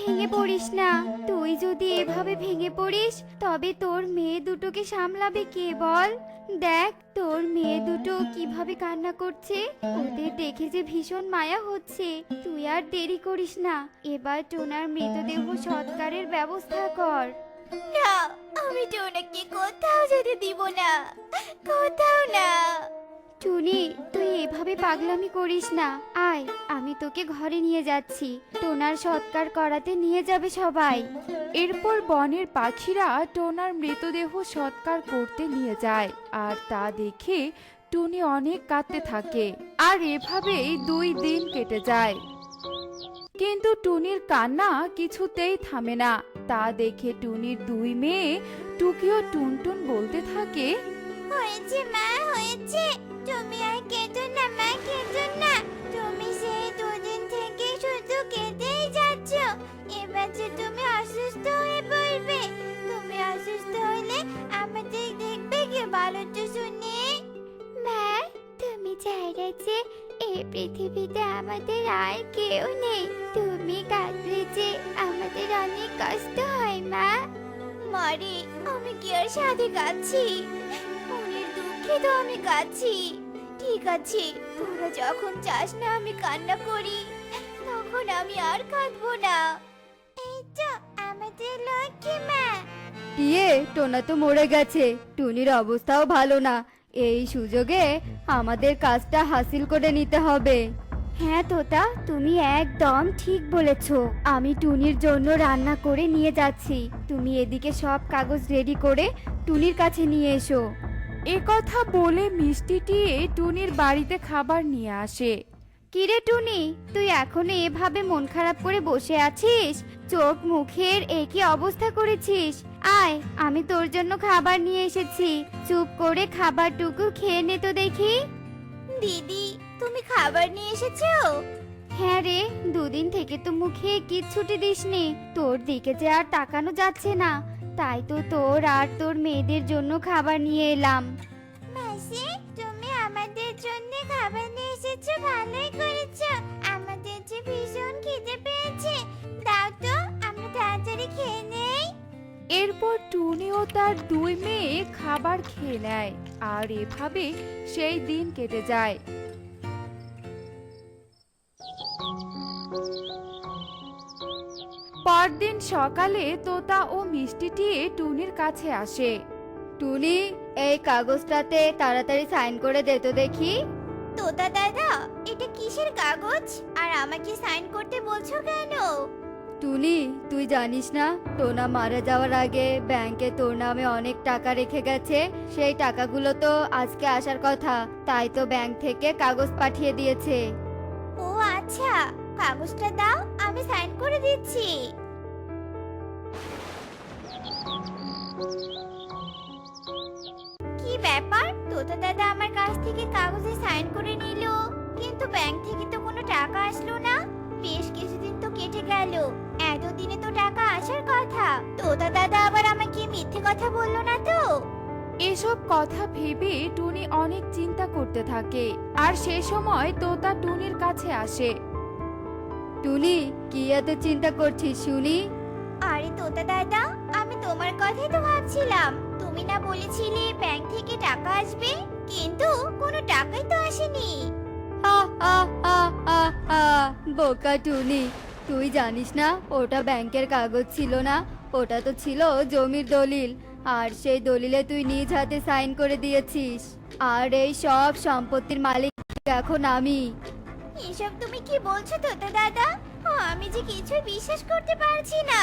ভেঙে পড়িস না। তুই যদি এভাবে ভেঙে পড়িস তবে তোর মেয়ে দুটোকে সামলাবে কে বল? দেখ তোর মেয়ে দুটো কিভাবে কান্না করছে, ওদের দেখে যে ভীষণ মায়া হচ্ছে। তুই আর দেরি করিস না, এবার টোনার মৃতদেহ সৎকারের ব্যবস্থা কর। না, আমি টোনাকে কোথাও যেতে দিব না, কোথাও না। টুনি, তুই এভাবে পাগলামি করিস না। আয়, আমি তোকে ঘরে নিয়ে যাচ্ছি। টোনার সৎকার করাতে নিয়ে যাবে সবাই। এরপর বনের পাখিরা টোনার মৃতদেহ সৎকার করতে নিয়ে যায়, আর তা দেখে টুনি অনেক কাঁদতে থাকে। আর এভাবেই 2 দিন কেটে যায়, কিন্তু টুনির কান্না কিছুতেই থামে না। তা দেখে টুনির 2 মেয়ে টুকি ও টুনটুন বলতে থাকে, হয়েছে মা, হয়েছে। তুমি আর কেঁদো না মা, কেঁদো না। তুমি সেই 2 দিন থেকে শুধু কেঁদেই যাচ্ছ। এবার যে তুমি অসুস্থ হয়ে পড়বে। তুমি অসুস্থ হলে আমাদের দেখবে কে, বলো তো শুনি? মা, তুমি চাইলে যে এই পৃথিবীতে আমাদের আর কেউ নেই। তুমি কাঁদলে যে আমাদের অনেক কষ্ট হয় মা। মারে, আমি কি আর সাথে কাঁদছি? মনের দুঃখে তো আমি কাঁদছি। ঠিক আছে, তোরা যখন চাস না আমি কান্না করি, তখন আমি আর কাঁদবো না। এই তো আমাদের লক্ষ্মী মা। ইয়ে, টোনা তো মরে গেছে। টুনির অবস্থাও ভালো না। এই সুযোগে আমাদের কাজটা হাসিল করে নিতে হবে। হ্যাঁ তোতা, তুমি একদম ঠিক বলেছ। আমি টুনির জন্য রান্না করে নিয়ে যাচ্ছি। তুমি এদিকে সব কাগজ রেডি করে টুনির কাছে নিয়ে এসো। এ কথা বলে মিষ্টিটি টুনির বাড়িতে খাবার নিয়ে আসে। কিরে টুনি, তুই এখনো এভাবে মন খারাপ করে বসে আছিস? চোখ মুখের একই অবস্থা করেছিস। আয়, আমি তোর জন্য খাবার নিয়ে এসেছি। চুপ করে খাবারটুকু খেয়ে নে তো দেখি। দিদি, তুমি খাবার নিয়ে এসেছো? হ্যাঁ রে, 2 দিন থেকে তো মুখে কিচ্ছুটি দিসনি। তোর দিকে যে আর তাকানো যাচ্ছে না, তাই তো তোর আর তোর মেয়েদের জন্য খাবার নিয়ে এলাম। মাসি, তুমি আমাদের জন্য খাবার নিয়ে এসেছো, ভালোই করেছো। আমাদের যে ভীষণ খিদে পেয়েছে, দাও তো, আমরা তাড়াতাড়ি খেয়ে নেই। এরপর টুনি ও তার 2 মেয়ে খাবার খেয়ে নেয়, আর এভাবে সেই দিন কেটে যায়। পরদিন সকালে তোতা ও মিষ্টিটি টুনির কাছে আসে। টুনি, এই কাগজটাতে তাড়াতাড়ি সাইন করে দে তো দেখি। তোতা দাদা, এটা কিসের কাগজ? আর আমাকে সাইন করতে বলছো কেন? টুনি, তুই জানিস না টোনা মারা যাওয়ার আগে ব্যাংকে তোর নামে অনেক টাকা রেখে গেছে। সেই টাকাগুলো তো আজকে আসার কথা, তাই তো ব্যাংক থেকে কাগজ পাঠিয়ে দিয়েছে। ও আচ্ছা, কাগজটা দাও, আমি সাইন করে দিচ্ছি। কি ব্যাপার, তোতা দাদা আমার কাছ থেকে কাগজে সাইন করে নিল, কিন্তু ব্যাংক থেকে তো কোনো টাকা আসলো না। বেশ কিছুদিন তো কেটে গেল, এতদিনে তো টাকা আসার কথা। তোতা দাদা আবার আমাকে মিথ্যে কথা বললো না তো? এসব কথা ভেবে টুনি অনেক চিন্তা করতে থাকে, আর সে সময় তোতা টুনির কাছে আসে। টুনি, কি এত চিন্তা করছিস শুনি? আরে তোতা দাদা, আমি তোমার কথাই তো ভাবছিলাম। তুমি না বলেছিলে ব্যাংক থেকে টাকা আসবে, কিন্তু কোনো টাকাই তো আসেনি। হা হা হা হা হা, বোকা টুনি, তুই জানিস না ওটা ব্যাংকের কাগজ ছিল না, ওটা তো ছিল জমির দলিল। আর সেই দলিলে তুই নিজ হাতে সাইন করে দিয়েছিস, আর এই সব সম্পত্তির মালিক এখন আমি। এসব তুমি কি বলছো তোতা দাদা? আমি যে কিছুই বিশ্বাস করতে পারছি না।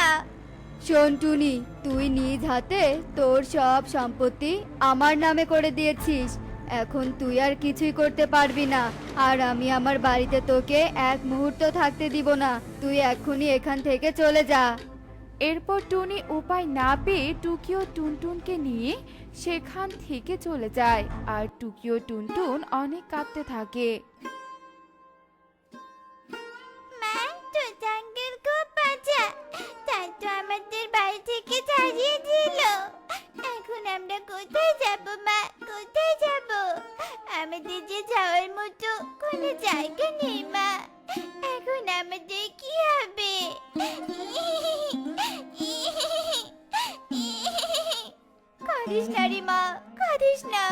শোন টুনি, তুই নিজ হাতে তোর সব সম্পত্তি আমার নামে করে দিয়েছিস। এখন তুই আর কিছুই করতে পারবি না, আর আমি আমার বাড়িতে তোকে এক মুহূর্ত থাকতে দিব না। তুই এক্ষুনি এখান থেকে চলে যা। এরপর টুনি উপায় না পেয়ে টুকি ও টুনটুনকে নিয়ে সেখান থেকে চলে যায়, আর টুকি ও টুনটুন অনেক কাঁদতে থাকে। মা, তোতা আঙ্কেল খুব বাজা, তাই তো আমাদের বাড়ি থেকে তাড়িয়ে দিল। এখন আমরা কোথায় যাব মা, কোথায় যাব? আমাদের যে যাওয়ার মতো কোনো জায়গা নেই মা। এখন আমাদের কি হবে? কাঁদিস না রে মা, কাঁদিস না।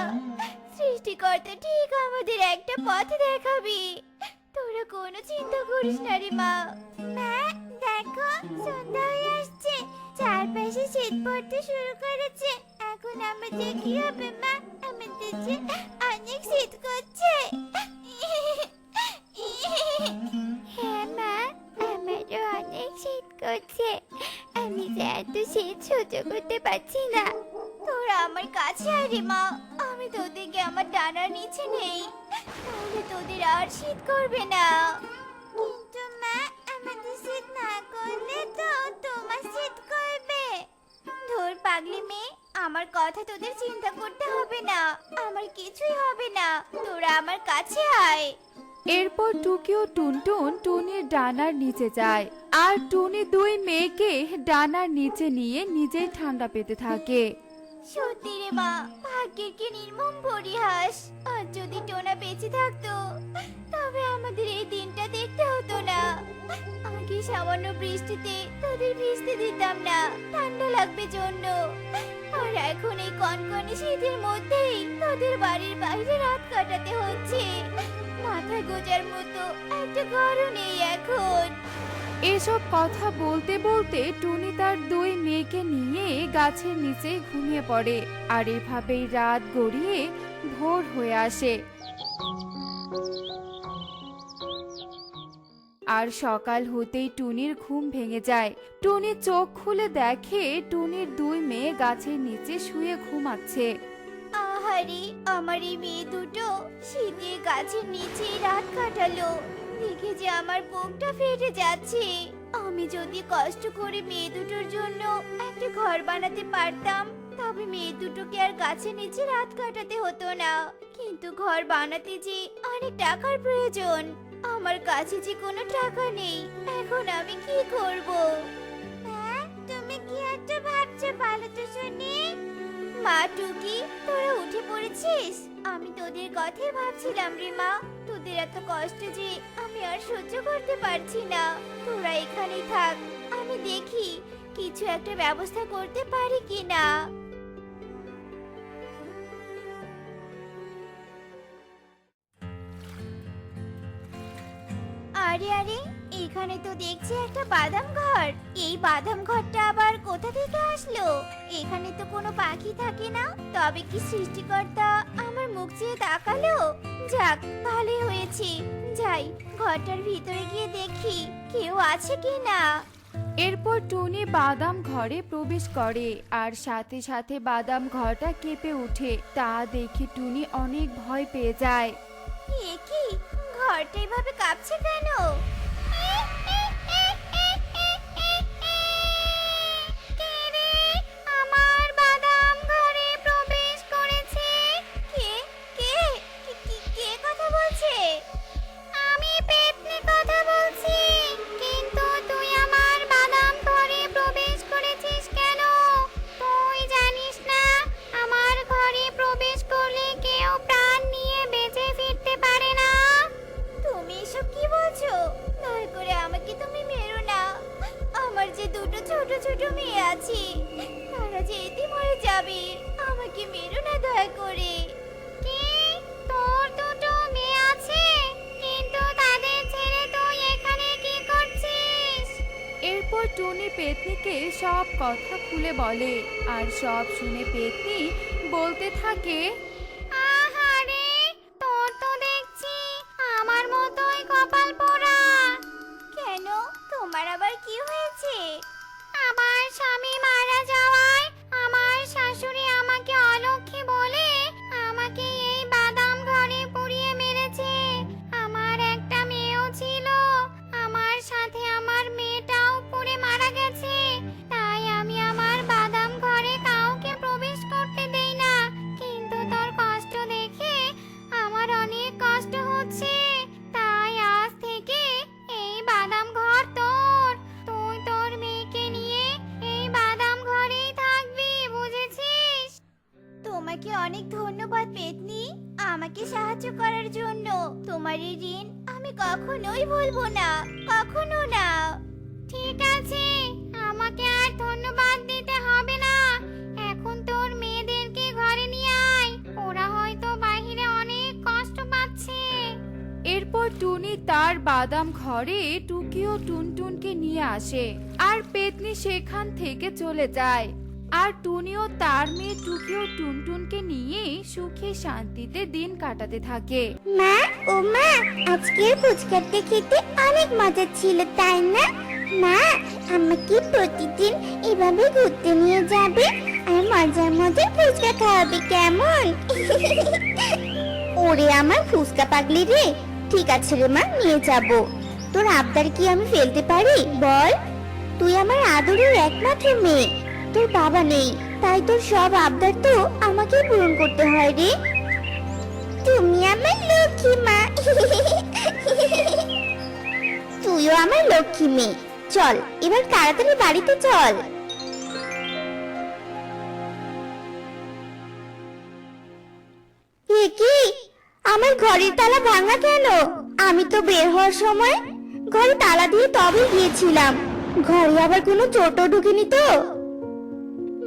সৃষ্টিকর্তা ঠিক আমাদের একটা পথ দেখাবি, তোরা কোনো চিন্তা করিস না রে মা। মা দেখো, সন্ধ্যা হয়ে আসছে, চারপাশে শীত পড়তে শুরু করেছে। এখন আমাদের কি হবে মা? আমাদের যে অনেক শীত করছে। হ্যাঁ মা, আমারও অনেক শীত করছে। আমি যে এত শীত সহ্য করতে পারছি না। তোরা আমার কাছে আরে মা, আমি তোদেরকে আমার ডানার নিচে নেই, তাহলে তোদের আর শীত করবে না। কিন্তু মা, আমাদের শীত না করলে তো তোমার শীত করবে। ধুর পাগলি মেয়ে, আমার কথা তোদের চিন্তা করতে হবে না, আমার কিছুই হবে না। তোরা আমার কাছে আয়। এরপর টুকি ও টুনটুন টুনির ডানার নিচে যায় আর টুনি দুই মেয়েকে ডানার নিচে নিয়ে নিজেই ঠান্ডা পেতে থাকে। সত্যি রে মা, ভাগ্যের কি নির্মম পরিহাস। আর যদি টোনা বেঁচে থাকতো, তবে আমাদের এই দিনটা দেখতে হতো না। আগে সামান্য বৃষ্টিতে তাদের ভিজতে দিতাম না, ঠান্ডা লাগবে জন্য। আর এখন এই কনকনে শীতের মধ্যেই তাদের বাড়ির বাইরে রাত কাটাতে হচ্ছে। মাথা গোজার মতো একটা ঘরও নেই এখন। এসব কথা বলতে বলতে টুনি তার দুই মেয়েকে নিয়ে গাছের নিচে ঘুমিয়ে পড়ে আর এভাবেই রাত গড়িয়ে ভোর হয়ে আসে। আর সকাল হতেই টুনির ঘুম ভেঙে যায়। টুনি চোখ খুলে দেখে টুনির দুই মেয়ে গাছের নিচে শুয়ে ঘুমাচ্ছে। আহারে, আমার এই মেয়ে দুটো শীতে গাছের নিচে রাত কাটালো, দেখে যে আমার বুকটা ফেটে যাচ্ছে। আমি যদি কষ্ট করে মেয়ে দুটোর জন্য একটা ঘর বানাতে পারতাম, তবে মেয়ে দুটোকে আর গাছের নিচে রাত কাটাতে হতো না। কিন্তু ঘর বানাতে যে অনেক টাকার প্রয়োজন, আমার কাছে যে কোনো টাকা নেই। এখন আমি কি করব? তুমি কি একটা ভাবছো বলো তো শুনি? মা টুকি, তোরা উঠে পড়েছিস? আমি তোদের কথাই ভাবছিলাম রে মা। তোদের এত কষ্ট যে আমি আর সহ্য করতে পারছি না। তোরা এখানেই থাক, আমি দেখি কিছু একটা ব্যবস্থা করতে পারি কিনা। আরে আরে, এখানে তো দেখছি একটা বাদাম ঘর। এই বাদাম ঘরটা আবার কোথা থেকে আসলো? এখানে তো কোনো পাখি থাকে না, তবে কি সৃষ্টিকর্তা আমার মুখ চেয়ে তাকালো? যাক, ভালোই হয়েছে। যাই, ঘরটার ভিতরে গিয়ে দেখি কেউ আছে কি না। এরপর টুনি বাদাম ঘরে প্রবেশ করে আর সাথে সাথে বাদাম ঘরটা কেঁপে ওঠে। তা দেখে টুনি অনেক ভয় পেয়ে যায়। এ কি, ঘরটা এভাবে কাঁপছে কেন? কে রে আমার বাদাম ঘরে প্রবেশ করেছে? কে কে কে কথা বলছে? আমি পেতনি কথা বলছি। কিন্তু তুই আমার বাদাম ঘরে প্রবেশ করেছিস কেন? তুই জানিস না আমার ঘরে প্রবেশ করলে কেউ প্রাণ নিয়ে বেঁচে ফিরতে পারে না? তুমি এসব কি বলছো? দয়া করে আমাকে তুমি মেরো না। আমার যে দুটো ছোট ছোট মেয়ে আছে, তারা যে এতে মরে যাবে। আমাকে মেরো না দয়া করে। কি, তোর দুটো মেয়ে আছে? কিন্তু তাদের ছেড়ে তুই এখানে কি করছিস? এরপর টুনি পেতনিকে সব কথা খুলে বলে আর সব শুনে পেতনি বলতে থাকে, আহারে, তোর তো দেখছি আমার মতোই কপাল পোড়া। কেন, তোমার আবার কি হয়েছে? আমার স্বামী মারা যাওয়ায় আমার শাশুড়ি আমাকে অলক্ষী বলে আমাকে এই বাদাম ঘরে পুড়িয়ে মেরেছে। আমার একটা মেয়েও ছিল, আমার সাথে আমার মেয়েটাও পুড়ে মারা গেছে। তাই আমি আমার বাদাম ঘরে কাউকে প্রবেশ করতে দেই না। কিন্তু তোর কষ্ট দেখে আমার অনেক কষ্ট হচ্ছে। তাই আজ থেকে এই বাদাম ঘর তোর। তুই তোর মেয়েকে নিয়ে এই বাদাম ঘরেই থাকবি, বুঝেছিস? তোমাকে অনেক ধন্যবাদ পেতনি, আমাকে সাহায্য করার জন্য। তোমার এই ঋণ আমি কখনোই ভুলবো না, কখনো না। ঠিক আছে, আমাকে আর ধন্যবাদ দিতে হবে না। এখন তোর মেয়েদেরকে টুনি তার বাদাম ঘরে টুকি ও টুনটুনকে নিয়ে আসে আর পেতনি সেখান থেকে চলে যায়। আর টুনিও তার মেয়ে টুকি ও টুনটুনকে নিয়ে সুখে শান্তিতে দিন কাটাতে থাকে। মা, ও মা, আজকের ফুচকাটা খেতে অনেক মজা ছিল, তাই না? মা, আমাকে প্রতিদিন এভাবে ঘুরতে নিয়ে যাবে আর মজার মজার ফুচকা খাওয়াবে, কেমন? ওরে আমার ফুচকা পাগলি রে, ঠিক আছে রে মা, নিয়ে যাব। তোর আবদার কি আমি ফেলতে পারি বল? তুই আমার আদরের একমাত্র মেয়ে, তোর বাবা নেই, তাই তোর সব আবদার তো আমাকে পূরণ করতে হয় রে। তুমি আমার লক্ষ্মী মা। তুইও আমার লক্ষ্মী মেয়ে। চল এবার তাড়াতাড়ি বাড়িতে চল। এ কি, আমার ঘরের তালা ভাঙা কেন? আমি তো বের হওয়ার সময় ঘরে তালা দিয়ে তবে গিয়েছিলাম। ঘরে আবার কোনো চোট ঢুকেনি তো?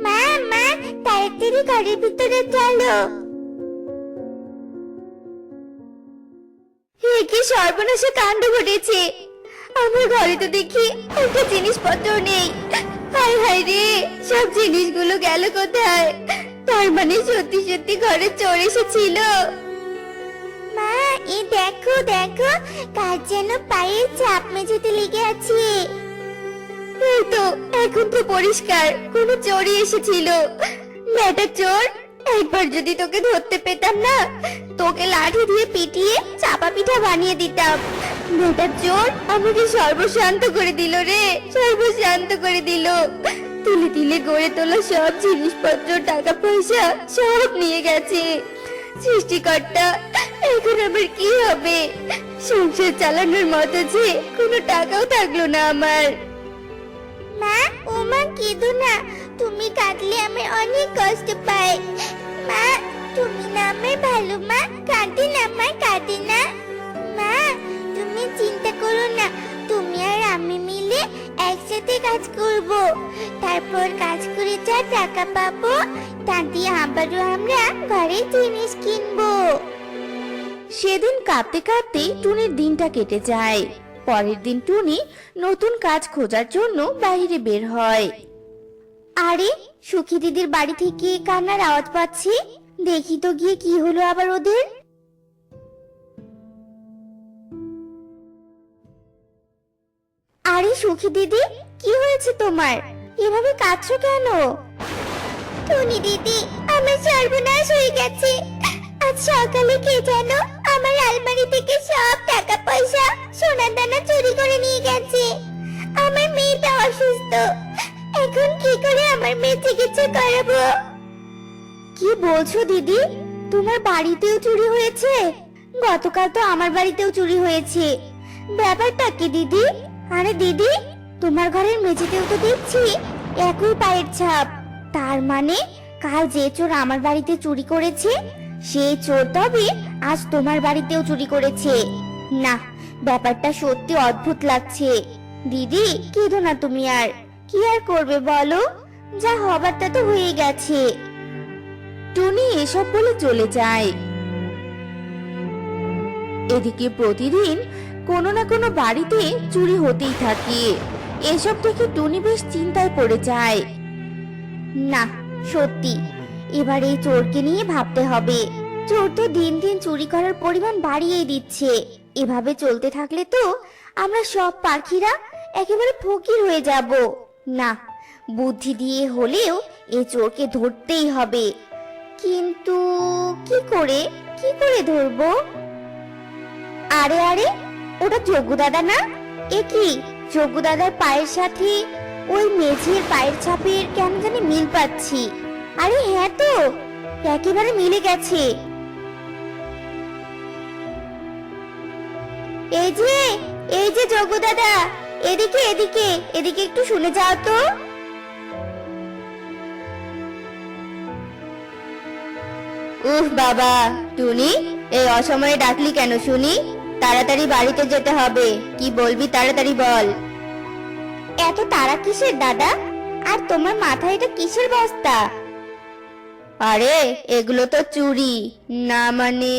মা, মা, তাড়াতাড়ি ঘরের ভিতরে চলো। কি সর্বনাশা কাণ্ড ঘটেছে! আমার ঘরে তো দেখি একটা জিনিসপত্র নেই। হায় হায় রে, সব জিনিসগুলো গেল কোথায়? তার মানে সত্যি সত্যি ঘরে চোর এসেছিল। মা, এই দেখো দেখো, কার যেন পায়ে চাপ মেঝেতে লেগে আছে। এই তো, এখন তো পরিষ্কার কোনো চোরই এসেছিল। বেটা চোর, একবার যদি তোকে ধরতে পেতাম না, তোকে লাঠি দিয়ে পিটিয়ে চাপা পিঠা বানিয়ে দিতাম। বেটা চোর আমাকে সর্বশান্ত করে দিল রে, সর্বশান্ত করে দিল। তিলে তিলে গড়ে তোলা সব জিনিসপত্র, টাকা পয়সা সব নিয়ে গেছে। সৃষ্টিকর্তা, এখন আবার কি হবে? সংসার চালানোর মতো যে কোনো টাকাও থাকলো না আমার। মা, ও মা, কেঁদো না, তুমি কাঁদলে আমি অনেক কষ্ট পাই। মা, তুমি না আমার ভালো মা, কাঁদে না মা, কাঁদে না। মা, তুমি চিন্তা করো না, তুমি আর আমি মিলে একসাথে কাজ করব। তারপর কাজ করে যা টাকা পাবো তা দিয়ে আবারও আমরা ঘরে জিনিস কিনবো। সেদিন কাঁদতে কাঁদতে টুনির দিনটা কেটে যায়। পরের দিন টুনি নতুন কাজ খোঁজার জন্য বাইরে বের হয়। আরে, সুখী দিদির বাড়ি থেকে কান্নার আওয়াজ পাচ্ছি, দেখি তো গিয়ে কি হলো আবার ওদের। আরে সুখী দিদি, কি হয়েছে তোমার? এভাবে কাঁদছো কেন? টুনি দিদি, আমার সর্বনাশ হয়ে গেছে। আজ সকালে কে যেন আমার আলমারি থেকে সব টাকা পয়সা সোনা দানা চুরি করে নিয়ে গেছে। আমার মেয়েটা অসুস্থ, এখন কি করে আমার মেয়ে চিকিৎসা করাবো? কি বলছো দিদি, তোমার বাড়িতেও চুরি হয়েছে? গতকাল তো আমার বাড়িতেও চুরি হয়েছে। ব্যাপারটা কি দিদি? আরে দিদি, তোমার ঘরের মেঝেতেও তো দেখছি একই পায়ের ছাপ। তার মানে কাল যে চোর আমার বাড়িতে চুরি করেছে সেই চোর তবে আজ তোমার বাড়িতেও চুরি করেছে। না, ব্যাপারটা সত্যি অদ্ভুত লাগছে। দিদি, কেঁদো না তুমি আর, কি আর করবে বলো, যা হবার তা তো হয়ে গেছে। টুনি এসব বলে চলে যায়। এদিকে প্রতিদিন কোনো না কোনো বাড়িতে চুরি হতেই থাকে। এসব দেখে টুনি বেশ চিন্তায় পড়ে যায়। না, সত্যি এবার এই চোরকে নিয়ে ভাবতে হবে। চোর তো দিন দিন চুরি করার পরিমাণ বাড়িয়েই দিচ্ছে। এভাবে চলতে থাকলে তো আমরা সব পাখিরা একেবারে ফকির হয়ে যাব। না, বুদ্ধি দিয়ে হলেও এই চোরকে ধরতেই হবে। কিন্তু কি করে ধরবো? আরে আরে, ওটা যোগ্য দাদা না? এ কি, যোগ্য দাদার পায়ের সাথে ওই মেঝের পায়ের ছাপের কেন জানি মিল পাচ্ছি। আরে হ্যাঁ তো, একেবারে মিলে গেছে। এই যে যোগ্য দাদা, এদিকে এদিকে এদিকে একটু শুনে যাও তো। উফ বাবা, টুনি এই অসময়ে ডাকলি কেন শুনি? তাড়াতাড়ি বাড়িতে যেতে হবে, কি বলবি তাড়াতাড়ি বল। এত তাড়া কিসের দাদা? আর তোমার মাথায় এটা কিসের বস্তা? আরে এগুলো তো চুরি না, মানে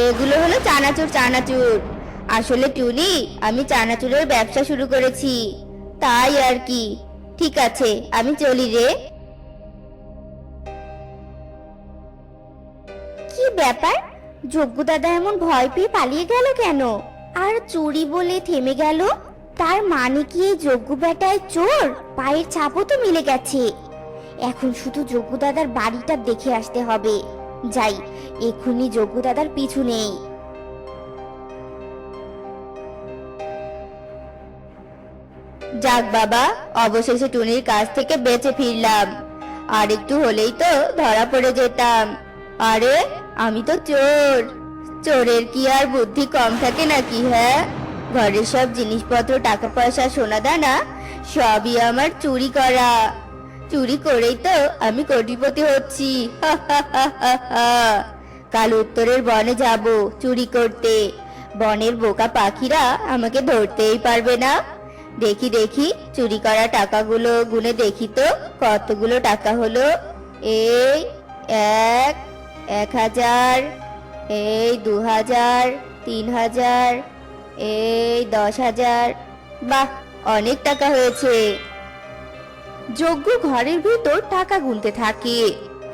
এগুলো হলো চানাচুর চানাচুর। আসলে টুনি, আমি চানাচুরের ব্যবসা শুরু করেছি, তাই আর কি। ঠিক আছে, আমি চলি রে। কি ব্যাপার, যজ্ঞ দাদা এমন ভয় পেয়ে পালিয়ে গেল কেন? আর চুরি বলে থেমে গেল? তার মানে কি এই যজ্ঞ বেটায় চোর? পায়ের ছাপও তো মিলে গেছে। এখন শুধু যজ্ঞ দাদার বাড়িটা দেখে আসতে হবে। যাই, এক্ষুনি যজ্ঞ দাদার পিছু নেই। যাক বাবা, অবশেষে টুনির কাছ থেকে বেঁচে ফিরলাম। আর একটু হলেই তো ধরা পড়ে যেতাম। আরে, আমি তো চোর। চোরের কি আর বুদ্ধি কম থাকে নাকি? হ্যাঁ, ঘরের সব জিনিসপত্র, টাকা পয়সা, সোনা দানা সবই আমার চুরি করা। চুরি করেই তো আমি কোটিপতি হচ্ছি। কাল উত্তরের বনে যাব চুরি করতে। বনের বোকা পাখিরা আমাকে ধরতেই পারবে না। দেখি দেখি, চুরি করা টাকাগুলো গুনে দেখি তো কতগুলো টাকা হলো। এই 1,000, এই 2,000, 3,000, এই 10,000। বাহ, অনেক টাকা হয়েছে। যজ্ঞ ঘরের ভিতর টাকা গুনতে থাকে,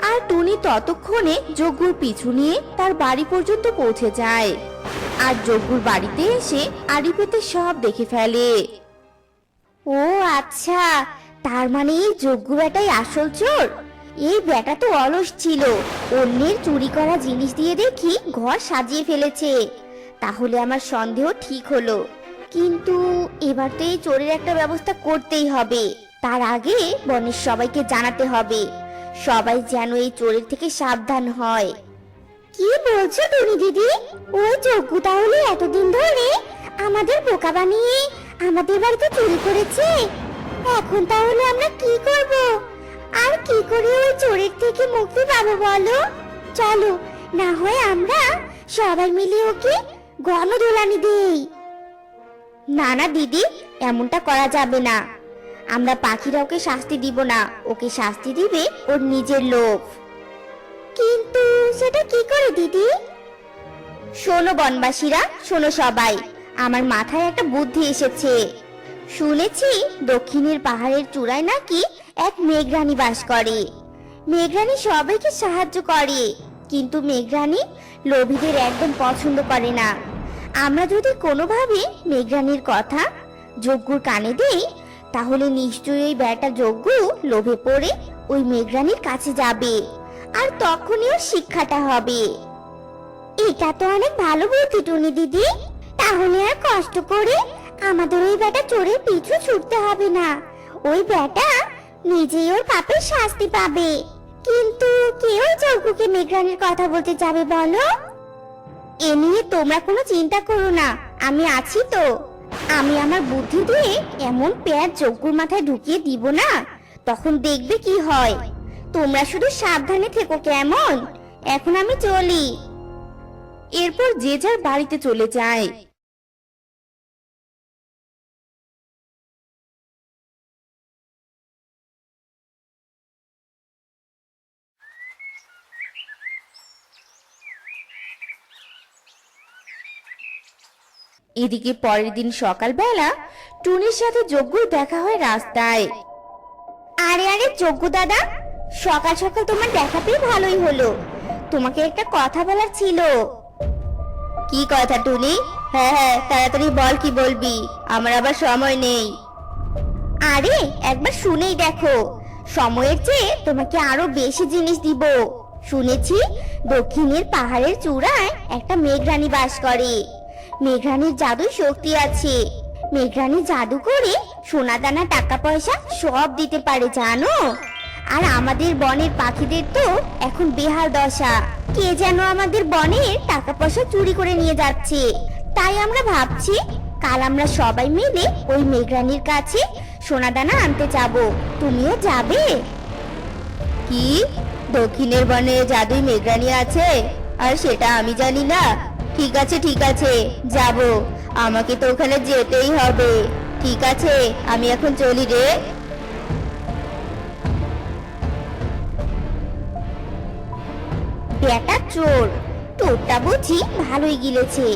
আর টুনি ততক্ষণে যজ্ঞর পিছু নিয়ে তার বাড়ি পর্যন্ত পৌঁছে যায়। আর যজ্ঞর বাড়িতে এসে আড়ি পেতে সব দেখে ফেলে। ও আচ্ছা, তার মানে এই যজ্ঞ বেটাই আসল চোর। এই বেটা তো অলস ছিল, অন্যের চুরি করা জিনিস দিয়ে দেখি ঘর সাজিয়ে ফেলেছে। তাহলে আমার সন্দেহ ঠিক হলো। কিন্তু এবার তো এই চোরের একটা ব্যবস্থা করতেই হবে। তার আগে বনের সবাইকে জানাতে হবে, সবাই যেন এই চোরের থেকে সাবধান হয়। কি বলছো তুমি দিদি? ওই যজ্ঞ তাহলে এতদিন ধরে আমাদের বোকা বানিয়ে আমাদের বাড়িতে চুরি করেছে? এখন তাহলে আমরা কি করব? আর কি করে ওই চোরের থেকে মুক্তি পাবো বলো? চলো, না হয় আমরা সবাই মিলে ওকে গণধোলানি দেই। না না দিদি, এমনটা করা যাবে না। আমরা পাখিরা ওকে শাস্তি দিব না, ওকে শাস্তি দিবে ওর নিজের লোভ। কিন্তু সেটা কি করে দিদি? শোনো বনবাসীরা, শোনো সবাই, আমার মাথায় একটা বুদ্ধি এসেছে। শুনেছি দক্ষিণের পাহাড়ের চূড়ায় নাকি এক মেঘরানী বাস করে। মেঘরানী সবাইকে সাহায্য করে, কিন্তু মেঘরানী লোভীদের একদম পছন্দ করে না। আমরা যদি কোনোভাবে মেঘরানীর কথা যজ্ঞর কানে দেই, তাহলে নিশ্চয়ই এই বেটা যজ্ঞ লোভে পড়ে ওই মেঘরানীর কাছে যাবে, আর তখনই ওর শিক্ষাটা হবে। এটা তো অনেক ভালো বুদ্ধি টুনি দিদি। তাহলে আর কষ্ট করে আমাদের ওই বেটা চোরের পিছু ছুটতে হবে না। ওই বেটা নিজেই ওর পাপের শাস্তি পাবে। কিন্তু কেউ যজ্ঞকে মেঘরানীর কথা বলতে যাবে বলো? এ নিয়ে তোমরা কোনো চিন্তা করো না, আমি আছি তো। আমি আমার বুদ্ধি দিয়ে এমন পেঁয়াজ যজ্ঞর মাথায় ঢুকিয়ে দিব না, তখন দেখবে কি হয়। তোমরা শুধু সাবধানে থেকো কেমন? এখন আমি চলি। এরপর যে যার বাড়িতে চলে যায়। এদিকে পরের দিন সকালবেলা টুনির সাথে যজ্ঞর দেখা হয় রাস্তায়। আরে আরে যজ্ঞ দাদা, সকাল সকাল তোমার দেখা পেয়ে ভালোই হলো। তোমাকে একটা কথা বলার ছিল। কি কথা টুনি? হ্যাঁ হ্যাঁ, তাড়াতাড়ি বল, কি বলবি? আমার আবার সময় নেই। আরে একবার শুনেই দেখো, সময়ের চেয়ে তোমাকে আরো বেশি জিনিস দিব। শুনেছি দক্ষিণের পাহাড়ের চূড়ায় একটা মেঘরানী বাস করে। মেঘরানীর জাদুর শক্তি আছে। মেঘরানী জাদু করে সোনা দানা, টাকা পয়সা সব দিতে পারে, জানো? আর আমাদের বনের পাখিদের তো এখন বেহাল দশা। কে যেন আমাদের বনের টাকা পয়সা চুরি করে নিয়ে যাচ্ছে। তাই আমরা ভাবছি কাল আমরা সবাই মিলে ওই মেঘরানীর কাছে সোনা দানা আনতে যাব। তুমিও যাবে? কি, দক্ষিণের বনে জাদুই মেঘরানী আছে আর সেটা আমি জানি না? ঠিক আছে ঠিক আছে, যাব। আমাকে তো ওখানে যেতেই হবে। ঠিক আছে, আমি এখন চলি রে। বেটা চোর, তোরটা বুঝি ভালোই গিলেছে।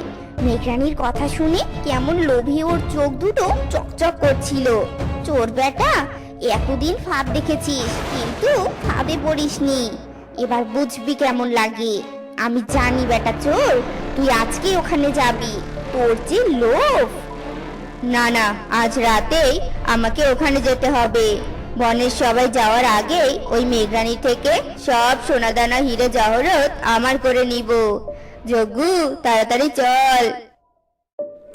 মেঘরানির কথা শুনে কেমন লোভে ওর চোখ দুটো চকচক করছিল। চোর বেটা, এতদিন ফাঁদ দেখেছিস কিন্তু ফাঁদে পড়িসনি। এবার বুঝবি কেমন লাগে। আমি জানি বেটা চোর, তুই আজকে ওখানে যাবি। তোর যে লোভ! না না, আজ রাতেই আমাকে ওখানে যেতে হবে। বনের সবাই যাওয়ার আগেই ওই মেঘরানি থেকে সব সোনাদানা হিরে জহরত আমার করে নিব। যজ্ঞু, তাড়াতাড়ি চল।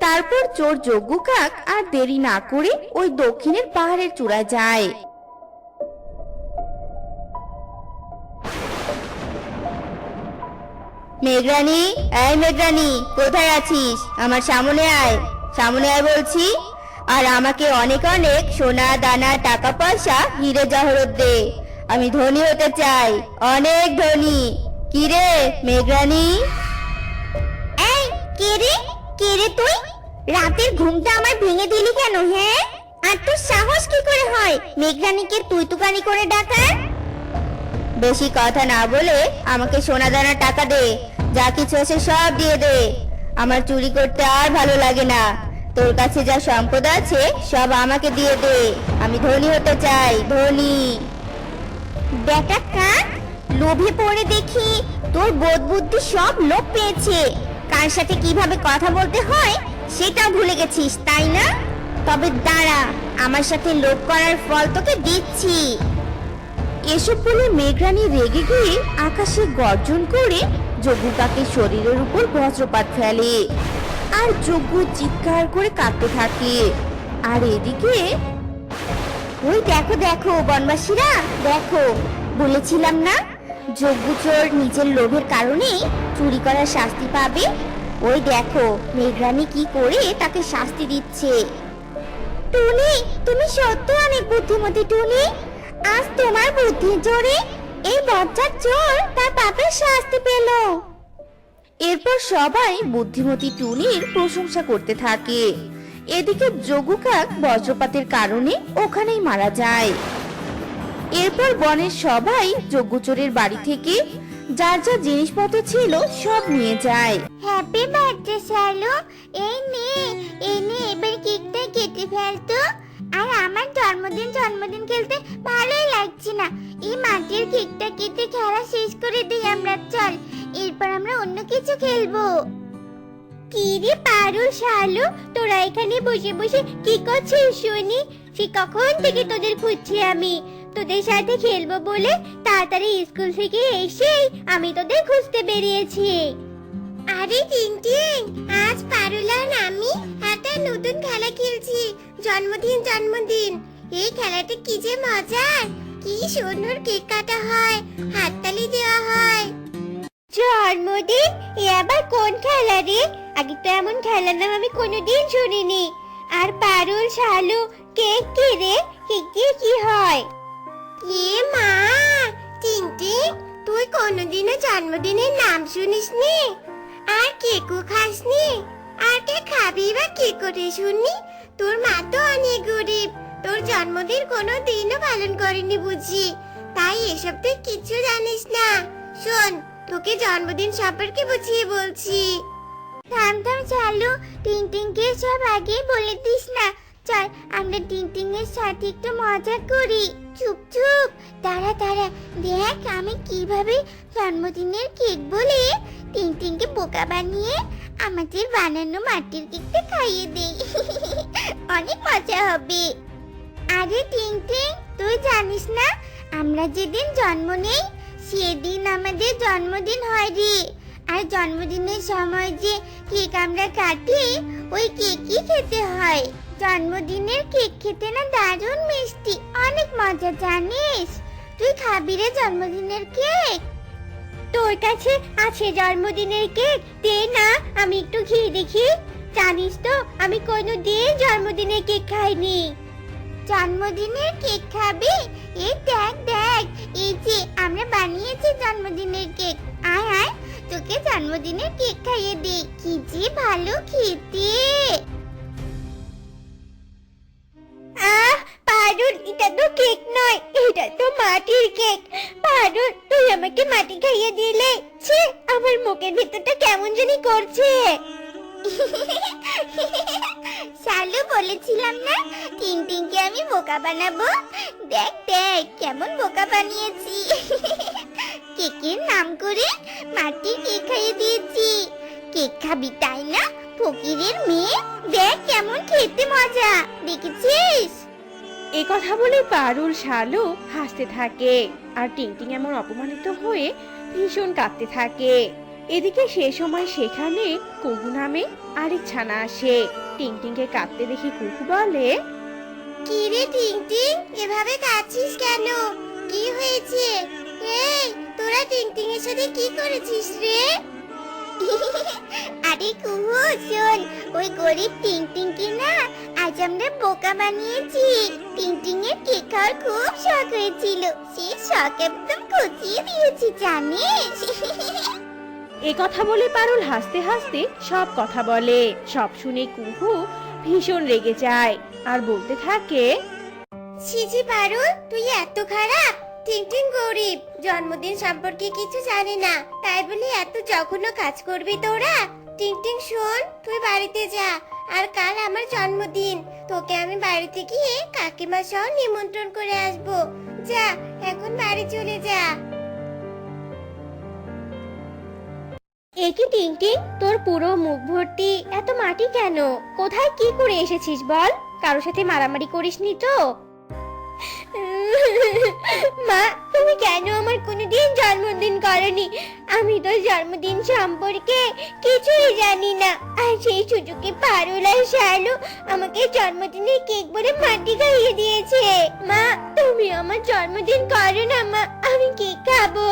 তারপর চোর যজ্ঞু কাক আর দেরি না করে ওই দক্ষিণের পাহাড়ের চূড়ায় যায়। মেঘরানি, এই মেঘরানি, কোথায় আছিস? আমার সামনে আয়, সামনে আয় বলছি। আর আমাকে অনেক অনেক সোনা দানা টাকা পয়সা হিরে জহরত দে। আমি ধনী হতে চাই, অনেক ধনী। কি রে মেঘরানি? এই কে রে, কে রে তুই? রাতের ঘুমটা আমার ভেঙে দিলি কেন? হ্যাঁ, আর তোর সাহস কি করে হয় মেঘরানিকে তুই তুকানি করে ডাকার? বেশি কথা না বলে আমাকে সোনা দানা টাকা দে। যা কিছু আছে সব দিয়ে দে। আমার চুরি করতে আর ভালো লাগে না। তোর কাছে যা সম্পদ আছে সব আমাকে দিয়ে দে। আমি ধনী হতে চাই, ধনী। বেটা কাক, লোভে পড়ে দেখি তোর বোধ বুদ্ধি সব লোপ পেয়েছে। কার সাথে কিভাবে কথা বলতে হয় সেটাও ভুলে গেছিস, তাই না? তবে দাঁড়া, আমার সাথে লোভ করার ফল তোকে দিচ্ছি। এসব বলে মেঘরানি রেগে গিয়ে আকাশে গর্জন করে যজ্ঞু কাকের শরীরের উপর বজ্রপাত ফেলে। আর যজ্ঞু চিৎকার করে কাঁদতে থাকে। আর এদিকে ওই দেখো দেখো বনবাসীরা, দেখো, বলেছিলাম না যজ্ঞু চোর নিজের লোভের কারণে চুরি করার শাস্তি পাবে। ওই দেখো মেঘরানি কি করে তাকে শাস্তি দিচ্ছে। টুনি, তুমি সত্যি অনেক বুদ্ধিমতী টুনি। আজ তোমার বুদ্ধির জোরে এই বজ্জাত চোর তার পাপের শাস্তি পেল। এরপর সবাই বুদ্ধিমতী টুনির প্রশংসা করতে থাকে। এদিকে যজ্ঞু কাক বজ্রপাতের কারণে ওখানেই মারা যায়। এরপর বনের সবাই যজ্ঞু চোরের বাড়ি থেকে যার যা জিনিসপত্র ছিল সব নিয়ে যায়। হ্যাপি বার্থডে শালু, এই নে এবার কেকটা কেটে ফেলতো। আর আমার জন্মদিন খেলতে ভালোই লাগছে না। এই মাটির কেকটা কেটে খেলা শেষ করে দিই আমরা, চল। এরপর আমরা অন্য কিছু খেলবো। কি রে পারু, শালু, তোরা এখানে বসে বসে কি করছিস শুনি? সে কখন থেকে তোদের খুঁজছি আমি। তোদের সাথে খেলবো বলে তাড়াতাড়ি স্কুল থেকে এসেই আমি তোদের খুঁজতে বেরিয়েছি। আরে টিনটিন, আজ পারুল আর আমি একটা নতুন খেলা খেলছি। জন্মদিন। এই খেলাটা কি যে মজার! কি সুন্দর কেক কাটা হয়, হাততালি দেওয়া হয়। জন্মদিন? এ আবার কোন খেলা রে? আগে তো এমন খেলার নাম আমি কোনোদিন শুনিনি। আর পারুল, শালু, কেক কি রে? কেক দিয়ে কি হয়? এ মা, টিনটিন, তুই কোনোদিনও জন্মদিনের নাম শুনিসনি? আর কেকও খাসনি? আর কে খাবি বা কি করে শুনি? তোর মা তো অনেক গরিব, তোর জন্মদিন কোনো দিনও পালন করেনি বুঝি, তাই এসব তুই কিছু জানিস না। শোন, তোকে জন্মদিন সম্পর্কে বুঝিয়ে বলছি। থাম চালু, টিনটিনকে সব আগে বলে দিস না। চল আমরা টিনটিনের সাথে একটু মজা করি। চুপ, দাঁড়া, দেখ আমি কিভাবে জন্মদিনের কেক বলে টিনটিনকে বোকা বানিয়ে আমাদের বানানো মাটির কেকটা খাইয়ে দেই। অনেক মজা হবে। আরে টিনটিন, তুই জানিস না আমরা যেদিন জন্ম নেই সেদিন আমাদের জন্মদিন হয় রে। আর জন্মদিনের সময় যে কেক আমরা কাটি ওই কেকই খেতে হয়। জন্মদিনের কেক খেতে না দারুণ মিষ্টি, অনেক মজা, জানিস? তুই খাবি রে জন্মদিনের কেক? তোর কাছে আছে জন্মদিনের কেক? দে না, আমি একটু খেয়ে দেখি। জানিস তো আমি কোনোদিন জন্মদিনের কেক খাইনি। জন্মদিনের কেক খাবি? এই দেখ, এই যে আমরা বানিয়েছি জন্মদিনের কেক। আয় তোকে জন্মদিনের কেক খাইয়ে দিই। কি যে ভালো খেতে। পারুল, এটা তো কেক নয়, এটা তো মাটির কেক। পারুল, তুই তুই আমাকে মাটি খাইয়ে দিলে। ছি, আমার মুখের ভিতরটা কেমন জানি করছে। শালু, বলেছিলাম না টিংটিংকে আমি বোকা বানাবো। দেখ দেখ কেমন বোকা বানিয়েছি। কেকের নাম করে মাটি কেক খাইয়ে দিয়েছি। কেক খাবি তাই না, ফকিরের মেয়ে? দেখ কেমন খেতে মজা, দেখেছিস? এ কথা বলে পারুল শালু হাসতে থাকে আর টিংটিং এমন অপমানিত হয়ে ভীষণ কাঁদতে থাকে। এদিকে সে সময় সেখানে কুহু নামে আরেক ছানা আসে। টিংটিংকে কাঁদতে দেখে কুহু বলে, কি রে টিংটিং, এভাবে কাঁদছিস কেন? কি হয়েছে? এই, তোরা টিংটিং এর সাথে কি করেছিস রে? আরে কুহু শোন, ওই গরিব টিংটিংকে না আজ আমরা বোকা বানিয়েছি। টিংটিং এর কেক খাওয়ার খুব শখ হয়েছিল, সেই শখ একদম খুঁজিয়ে দিয়েছি জানিস। এ কথা বলে পারুল হাসতে হাসতে সব কথা বলে। সব শুনে কুহু ভীষণ রেগে যায় আর বলতে থাকে, ছিজি পারুল, তুই এত খারাপ। টিংটিং গরিব, জন্মদিন সম্পর্কে কিছু জানে না, তাই বলে এত জঘন্য কাজ করবি তোরা? টিংটিং শোন, তুই বাড়িতে যা। আর কাল আমার জন্মদিন, তোকে আমি বাড়িতে গিয়ে কাকিমা সহ নিমন্ত্রণ করে আসবো। যা, এখন বাড়ি চলে যা। একি টিংটিং, তোর পুরো মুখ ভর্তি এত মাটি কেন? কোথায় কি করে এসেছিস বল? কারোর সাথে মারামারি করিসনি তো? মা, তুমি কেন আমার কোনোদিন জন্মদিন করনি? আমি তো জন্মদিন সম্পর্কে কিছুই জানি না। আর সেই সুযোগে পারুল আর শালু আমাকে জন্মদিনের কেক বলে মাটি খাইয়ে দিয়েছে। মা, তুমি আমার জন্মদিন করো না মা, আমি কেক খাবো।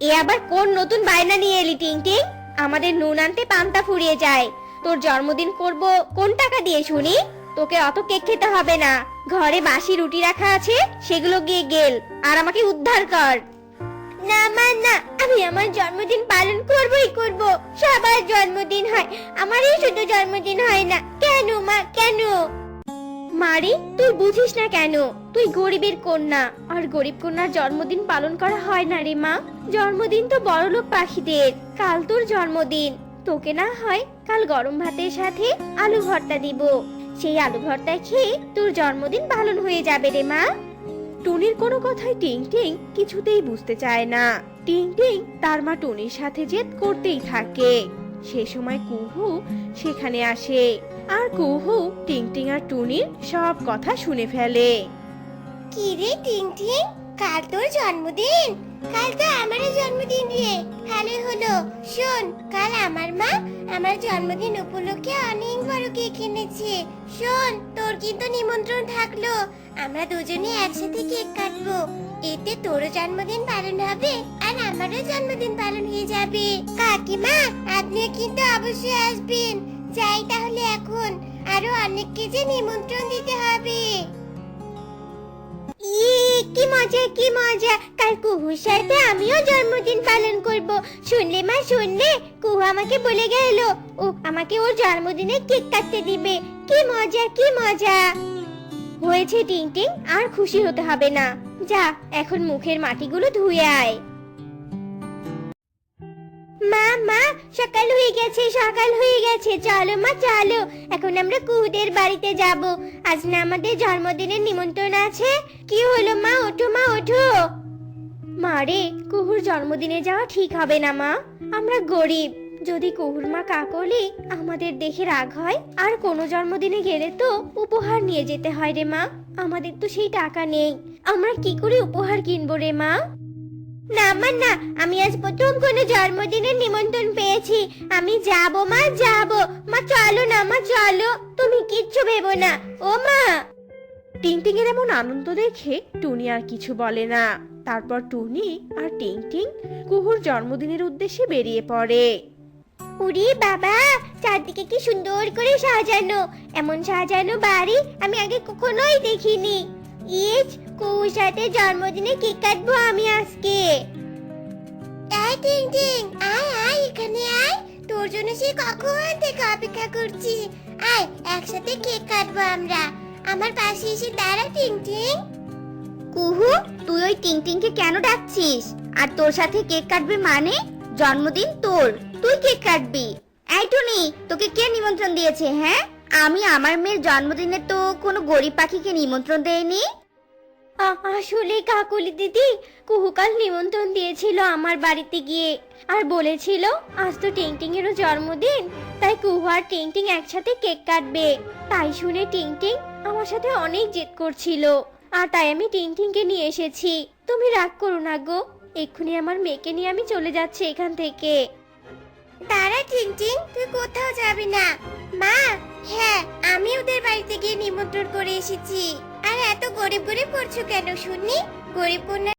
এ আবার কোন নতুন বায়না নিয়ে এলি টিংটিং? আমাদের নুন আনতে পান্তা ফুরিয়ে যায়। তোর জন্মদিন করব কোন টাকা দিয়ে শুনি? তোকে অত কেক খেতে হবে না। ঘরে বাসি রুটি রাখা আছে, সেগুলো গিয়ে গেল আর আমাকে উদ্ধার কর। না মা না, আমি আমার জন্মদিন পালন করবই করব। সবার জন্মদিন হয়, আমারই শুধু জন্মদিন হয় না। কেন মা, কেন? মারি, তুই বুঝিস না কেন? তুই গরিবের কন্যা, আর গরিব কন্যার জন্মদিন পালন করা হয় না রে মা। জন্মদিন তো বড়লোক পাখিদের। কাল তোর জন্মদিন, তোকে না হয় কাল গরম ভাতের সাথে আলু ভর্তা দিব। সেই আলু ভর্তা খেয়ে তোর জন্মদিন পালন হয়ে যাবে রে মা। টুনির কোনো কথাই টিংটিং কিছুতেই বুঝতে চায় না। টিংটিং তার মা টুনির সাথে জেদ করতেই থাকে। সে সময় কুহু সেখানে আসে আর কুহু টিংটিং আর টুনির সব কথা শুনে ফেলে। কি রে টিংটিং, কাল তোর জন্মদিন? কাল তো আমারও জন্মদিন রে। ভালো হলো। শোন, কাল আমার মা আমার জন্মদিন উপলক্ষে অনেক বড় কেক এনেছে। শোন, তোর কিন্তু নিমন্ত্রণ থাকলো। আমরা দুজনে একসাথে কেক কাটবো। এতে তোরও জন্মদিন পালন হবে আর আমারও জন্মদিন পালন হয়ে যাবে। কাকিমা, আপনিও কিন্তু অবশ্যই আসবেন। যাই তাহলে এখন, আরো অনেককে যে নিমন্ত্রণ দিতে হবে। কি মজা, কি মজা! কাল কুহুর সাথে আমিও জন্মদিন পালন করব। শুনলে মা, শুনলে? কুহু আমাকে বলে গেল ও আমাকে ওর জন্মদিনে কেক কাটতে দিবে। কি মজা, কি মজা! হয়েছে টিংটিং, আর খুশি হতে হবে না। যা, এখন মুখের মাটিগুলো ধুয়ে আয়। মা, মা, সকাল হয়ে গেছে, সকাল হয়ে গেছে। চলো মা, চলো। এখন আমরা কুহুদের বাড়িতে যাব। আজ না আমাদের জন্মদিনের নিমন্ত্রণ আছে। কি হলো মা? ওঠো মা, ওঠো। মারে, কুহুর জন্মদিনে যাওয়া ঠিক হবে না মা। আমরা গরিব। যদি কুহুর মা কাকলি আমাদের দেখে রাগ হয়, আর কোনো জন্মদিনে গেলে তো উপহার নিয়ে যেতে হয় রে মা। আমাদের তো সেই টাকা নেই। আমরা কি করে উপহার কিনবো রে মা? না মা না, আমি আজ প্রথম কোনো জন্মদিনের নিমন্ত্রণ পেয়েছি। আমি যাব মা, যাব। মা চলো না, মা চলো। তুমি কিচ্ছু ভেবো না। ও মা! টিংটিং এর এমন আনন্দ দেখে টুনি আর কিছু বলে না। তারপর টুনি আর টিংটিং কুহুর জন্মদিনের উদ্দেশ্যে বেরিয়ে পড়ে। উরি বাবা, চারদিকে কি সুন্দর করে সাজানো! এমন সাজানো বাড়ি আমি আগে কখনোই দেখিনি। ইস, কুহুর সাথে জন্মদিনে কেক কাটবো আমি আজকে। এই টিংটিং, আয় আয়, এখানে আয়। তোর জন্য সে কখন থেকে অপেক্ষা করছি। আয়, একসাথে কেক কাটবো আমরা। আমার পাশে এসে দাঁড়া টিংটিং। কুহু, তুই ওই টিংটিংকে কেন ডাকছিস? আর তোর সাথে কেক কাটবে মানে জন্মদিন তোর, তুই কেক কাটবি। এই টুনি, তোকে কে নিমন্ত্রণ দিয়েছে? হ্যাঁ, আমি আমার মেয়ের জন্মদিনে তো কোনো গরিব পাখিকে নিমন্ত্রণ দেইনি। আসলে কাকুলি দিদি কুহুকাল নিমন্ত্রণ দিয়েছিল আমার বাড়িতে গিয়ে, আর বলেছিল আজ তো টিংটিং এরও জন্মদিন, তাই কুহু আর টিংটিং একসাথে কেক কাটবে। তাই শুনে টিংটিং আমার সাথে অনেক জেদ করছিল, আর তাই আমি টিংটিংকে নিয়ে এসেছি। তুমি রাগ করো না গো, এক্ষুনি আমার মেয়েকে নিয়ে আমি চলে যাচ্ছি এখান থেকে। তারা টিংটিং, তুই কোথাও যাবি না। মা, হ্যাঁ আমি ওদের বাড়িতে গিয়ে নিমন্ত্রণ করে এসেছি। আর এত গরিব গরিব করছো কেন শুনি? গরিব কন্যা